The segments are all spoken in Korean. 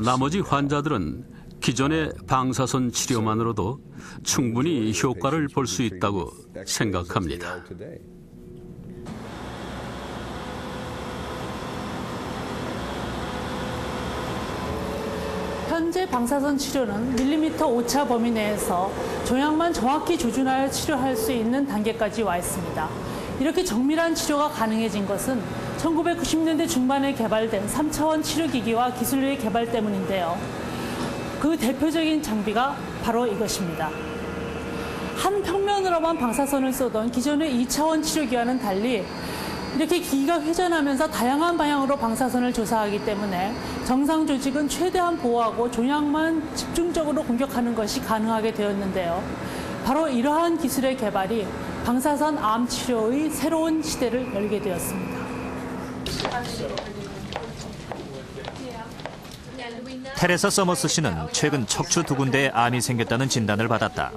나머지 환자들은 기존의 방사선 치료만으로도 충분히 효과를 볼 수 있다고 생각합니다. 현재 방사선 치료는 밀리미터 오차 범위 내에서 종양만 정확히 조준하여 치료할 수 있는 단계까지 와 있습니다. 이렇게 정밀한 치료가 가능해진 것은 1990년대 중반에 개발된 3차원 치료기기와 기술의 개발 때문인데요. 그 대표적인 장비가 바로 이것입니다. 한 평면으로만 방사선을 쏘던 기존의 2차원 치료기와는 달리 이렇게 기기가 회전하면서 다양한 방향으로 방사선을 조사하기 때문에 정상 조직은 최대한 보호하고 종양만 집중적으로 공격하는 것이 가능하게 되었는데요. 바로 이러한 기술의 개발이 방사선 암 치료의 새로운 시대를 열게 되었습니다. 테레사 서머스 씨는 최근 척추 두 군데에 암이 생겼다는 진단을 받았다.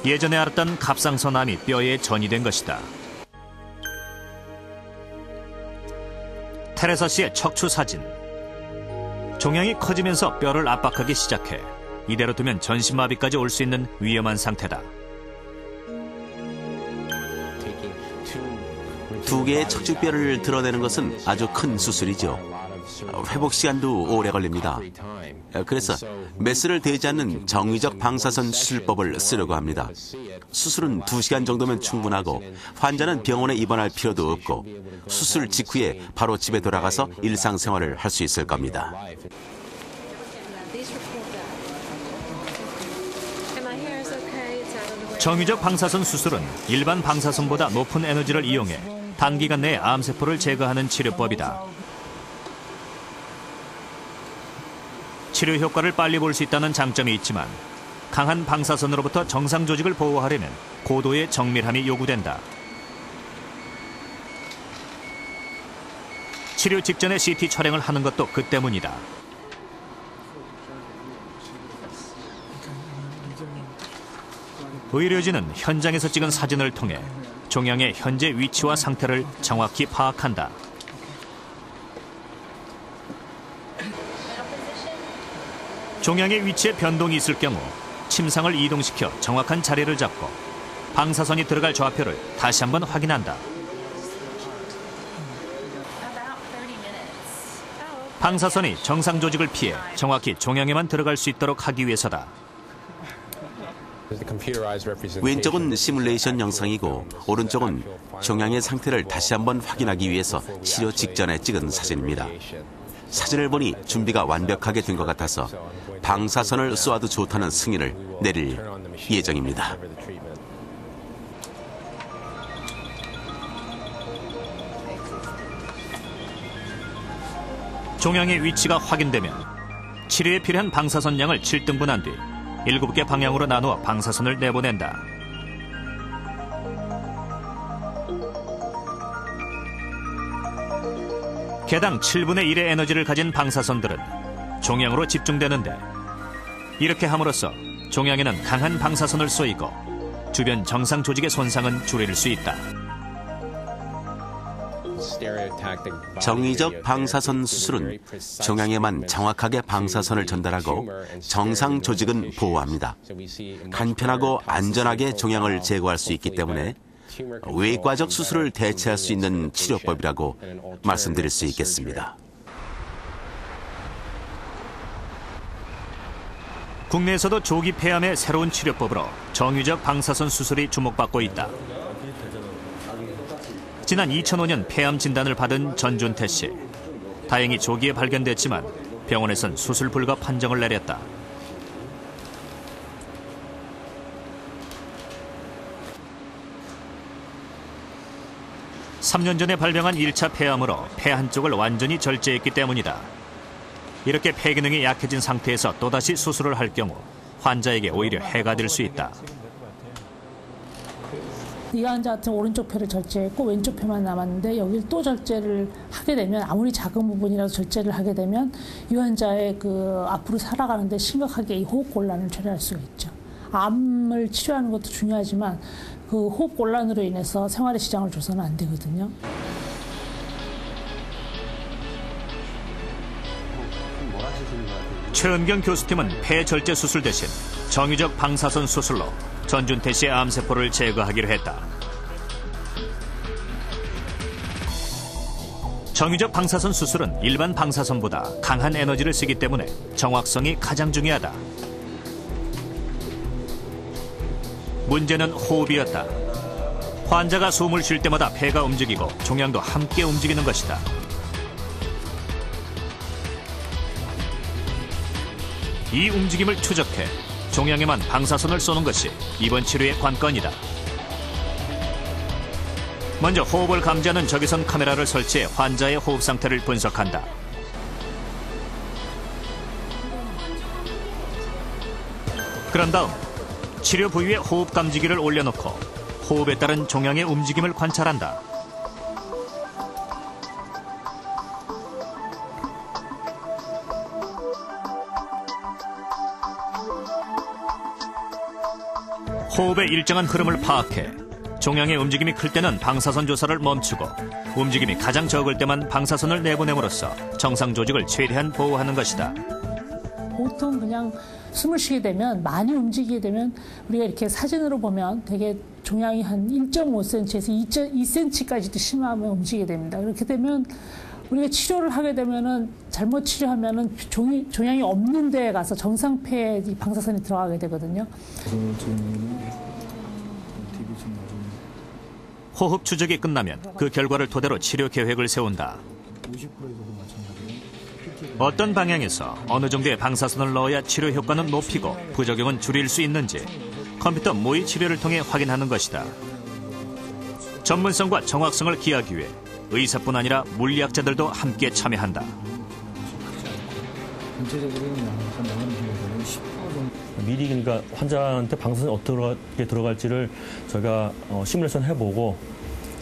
예전에 앓았던 갑상선암이 뼈에 전이된 것이다. 테레사 씨의 척추 사진. 종양이 커지면서 뼈를 압박하기 시작해 이대로 두면 전신마비까지 올 수 있는 위험한 상태다. 두 개의 척추뼈를 드러내는 것은 아주 큰 수술이죠. 회복 시간도 오래 걸립니다. 그래서 메스를 대지 않는 정의적 방사선 수술법을 쓰려고 합니다. 수술은 2시간 정도면 충분하고 환자는 병원에 입원할 필요도 없고 수술 직후에 바로 집에 돌아가서 일상생활을 할 수 있을 겁니다. 정의적 방사선 수술은 일반 방사선보다 높은 에너지를 이용해 단기간 내에 암세포를 제거하는 치료법이다. 치료 효과를 빨리 볼 수 있다는 장점이 있지만 강한 방사선으로부터 정상 조직을 보호하려면 고도의 정밀함이 요구된다. 치료 직전에 CT 촬영을 하는 것도 그 때문이다. 의료진은 현장에서 찍은 사진을 통해 종양의 현재 위치와 상태를 정확히 파악한다. 종양의 위치에 변동이 있을 경우 침상을 이동시켜 정확한 자리를 잡고 방사선이 들어갈 좌표를 다시 한번 확인한다. 방사선이 정상 조직을 피해 정확히 종양에만 들어갈 수 있도록 하기 위해서다. 왼쪽은 시뮬레이션 영상이고 오른쪽은 종양의 상태를 다시 한번 확인하기 위해서 치료 직전에 찍은 사진입니다. 사진을 보니 준비가 완벽하게 된 것 같아서 방사선을 쏘아도 좋다는 승인을 내릴 예정입니다. 종양의 위치가 확인되면 치료에 필요한 방사선 양을 7등분한 뒤 7개 방향으로 나누어 방사선을 내보낸다. 개당 7분의 1의 에너지를 가진 방사선들은 종양으로 집중되는데 이렇게 함으로써 종양에는 강한 방사선을 쏘이고 주변 정상 조직의 손상은 줄일 수 있다. 정의적 방사선 수술은 종양에만 정확하게 방사선을 전달하고 정상 조직은 보호합니다. 간편하고 안전하게 종양을 제거할 수 있기 때문에 외과적 수술을 대체할 수 있는 치료법이라고 말씀드릴 수 있겠습니다. 국내에서도 조기 폐암의 새로운 치료법으로 정의적 방사선 수술이 주목받고 있다. 지난 2005년 폐암 진단을 받은 전준태 씨. 다행히 조기에 발견됐지만 병원에선 수술 불가 판정을 내렸다. (3년) 전에 발병한 1차 폐암으로 폐 한쪽을 완전히 절제했기 때문이다. 이렇게 폐 기능이 약해진 상태에서 또다시 수술을 할 경우 환자에게 오히려 해가 될 수 있다. 이 환자 같은 오른쪽 폐를 절제했고 왼쪽 폐만 남았는데 여기를 또 절제를 하게 되면 아무리 작은 부분이라도 절제를 하게 되면 이 환자의 앞으로 살아가는데 심각하게 이 호흡 곤란을 초래할 수가 있죠. 암을 치료하는 것도 중요하지만 그 호흡 곤란으로 인해서 생활의 지장을 줘서는 안 되거든요. 최은경 교수팀은 폐절제 수술 대신 정유적 방사선 수술로 전준태 씨의 암세포를 제거하기로 했다. 정유적 방사선 수술은 일반 방사선보다 강한 에너지를 쓰기 때문에 정확성이 가장 중요하다. 문제는 호흡이었다. 환자가 숨을 쉴 때마다 폐가 움직이고 종양도 함께 움직이는 것이다. 이 움직임을 추적해 종양에만 방사선을 쏘는 것이 이번 치료의 관건이다. 먼저 호흡을 감지하는 적외선 카메라를 설치해 환자의 호흡 상태를 분석한다. 그런 다음 치료 부위에 호흡 감지기를 올려놓고 호흡에 따른 종양의 움직임을 관찰한다. 호흡의 일정한 흐름을 파악해 종양의 움직임이 클 때는 방사선 조사를 멈추고 움직임이 가장 적을 때만 방사선을 내보냄으로써 정상 조직을 최대한 보호하는 것이다. 보통 그냥 숨을 쉬게 되면, 많이 움직이게 되면 우리가 이렇게 사진으로 보면 되게 종양이 한 1.5cm에서 2cm까지도 심하면 움직이게 됩니다. 그렇게 되면 우리가 치료를 하게 되면은 잘못 치료하면은 종양이 없는 데에 가서 정상 폐에 이 방사선이 들어가게 되거든요. 호흡 추적이 끝나면 그 결과를 토대로 치료 계획을 세운다. 어떤 방향에서 어느 정도의 방사선을 넣어야 치료 효과는 높이고 부작용은 줄일 수 있는지 컴퓨터 모의 치료를 통해 확인하는 것이다. 전문성과 정확성을 기하기 위해 의사뿐 아니라 물리학자들도 함께 참여한다. 미리 그러니까 환자한테 방사선이 어떻게 들어갈지를 저희가 시뮬레이션 해보고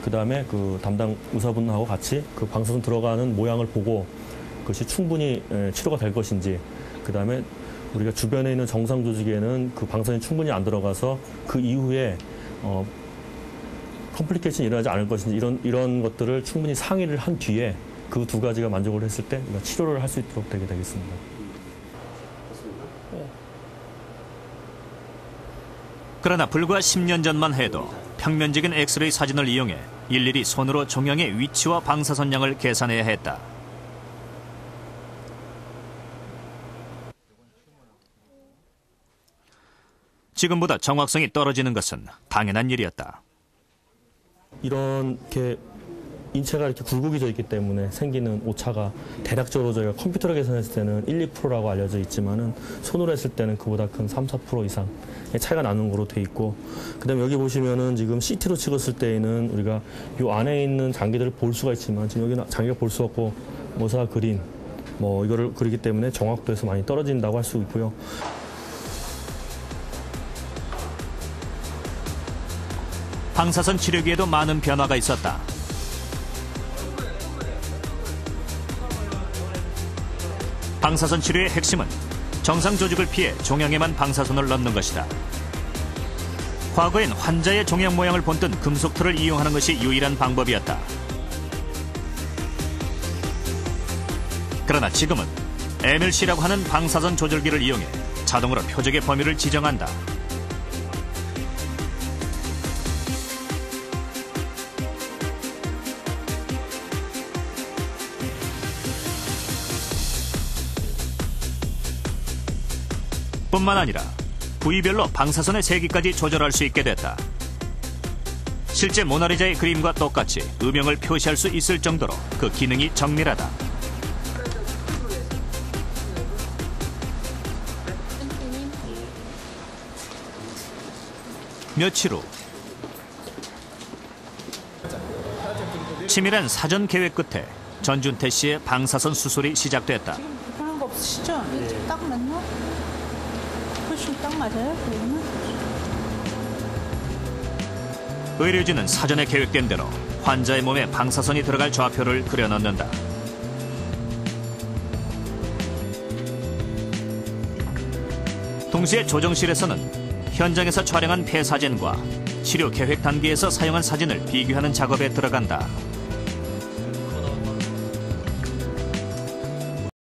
그다음에 그 담당 의사분하고 같이 그 방사선 들어가는 모양을 보고 그것이 충분히 치료가 될 것인지, 그다음에 우리가 주변에 있는 정상 조직에는 그 방사선이 충분히 안 들어가서 그 이후에 컴플리케이션이 일어나지 않을 것인지 이런 것들을 충분히 상의를 한 뒤에 그 두 가지가 만족을 했을 때 우리가 치료를 할 수 있도록 되게 되겠습니다. 그러나 불과 10년 전만 해도 평면적인 엑스레이 사진을 이용해 일일이 손으로 종양의 위치와 방사선량을 계산해야 했다. 지금보다 정확성이 떨어지는 것은 당연한 일이었다. 이렇게 인체가 이렇게 굴곡이 있기 때문에 생기는 오차가 대략적으로 저희가 컴퓨터로 계산했을 때는 1, 2%라고 알려져 있지만은 손으로 했을 때는 그보다 큰 3, 4% 이상 차이가 나는 거로 돼 있고, 그다음에 여기 보시면은 지금 CT로 찍었을 때에는 우리가 이 안에 있는 장기들을 볼 수가 있지만 지금 여기는 장기가 볼 수 없고 모사 그린 이거를 그리기 때문에 정확도에서 많이 떨어진다고 할 수 있고요. 방사선 치료기에도 많은 변화가 있었다. 방사선 치료의 핵심은 정상 조직을 피해 종양에만 방사선을 넣는 것이다. 과거엔 환자의 종양 모양을 본뜬 금속 틀을 이용하는 것이 유일한 방법이었다. 그러나 지금은 MLC라고 하는 방사선 조절기를 이용해 자동으로 표적의 범위를 지정한다. 뿐만 아니라 부위별로 방사선의 세기까지 조절할 수 있게 됐다. 실제 모나리자의 그림과 똑같이 음영을 표시할 수 있을 정도로 그 기능이 정밀하다. 며칠 후 치밀한 사전 계획 끝에 전준태 씨의 방사선 수술이 시작됐다. 지금 불편한 거 없으시죠? 딱 맞나? 훨씬 딱 맞아요? 그러면? 의료진은 사전에 계획된 대로 환자의 몸에 방사선이 들어갈 좌표를 그려넣는다. 동시에 조정실에서는 현장에서 촬영한 폐 사진과 치료 계획 단계에서 사용한 사진을 비교하는 작업에 들어간다.